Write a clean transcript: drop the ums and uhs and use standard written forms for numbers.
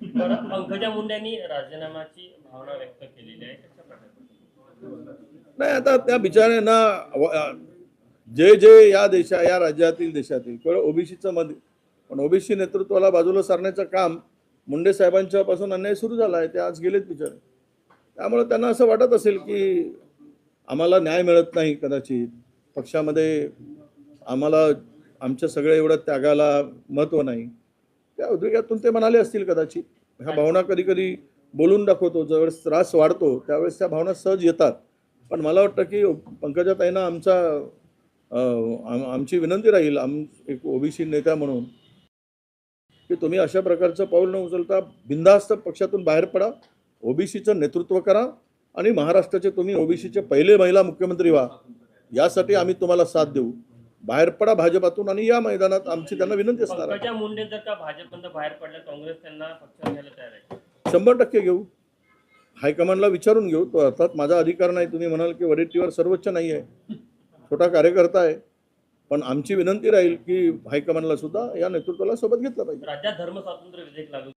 पंकजा मुंडेंनी राजीनाम्याची भावना व्यक्त केलेली आहे कशा प्रकारे? नाही, आता त्या बिचाऱ्यांना जे जे या राज्यातील देशातील केवळ ओबीसीचं मत, पण ओबीसी नेतृत्वाला बाजूला सारण्याचं काम मुंडे साहेबांच्या पासून अन्याय सुरू झाला आहे. ते आज गेलेत बिचारे. त्यामुळे त्यांना असं वाटत असेल की आम्हाला न्याय मिळत नाही, कदाचित पक्षामध्ये आम्हाला आमच्या सगळ्या एवढ्या त्यागाला महत्त्व नाही. त्या उद्रेकातून ते म्हणाले असतील कदाचित. ह्या भावना कधी कधी बोलून दाखवतो, ज्यावेळेस त्रास वाढतो त्यावेळेस त्या भावना सहज येतात. पण मला वाटतं की पंकजाताईंना आमची विनंती राहील, एक ओबीसी नेत्या म्हणून, की तुम्ही अशा प्रकारचं पाऊल न उचलता बिनधास्त पक्षातून बाहेर पडा, ओबीसीचं नेतृत्व करा आणि महाराष्ट्राचे तुम्ही ओबीसीचे पहिले महिला मुख्यमंत्री व्हा. यासाठी आम्ही तुम्हाला साथ देऊ. बाहेर पडा भाजपातून आणि या मैदानात आमची त्यांना विनंती असणार आहे. पंकजा मुंडे जर का भाजपमधून बाहेर पडल्या, काँग्रेस त्यांना पक्षात घ्यायला तयार आहे? 100% घेऊ. हायकमांडला विचारून घेऊ. तो अर्थात माझा अधिकार नाही. तुम्ही म्हणाल की वरिष्ठीवर सर्वोच्च नाही आहे, छोटा कार्यकर्ता आहे. पण आमची विनंती राहील की हायकमांडला सुद्धा या नेतृत्वाला सोबत घेतलं पाहिजे. राज्यात धर्म स्वातंत्र्य विधेयक लागू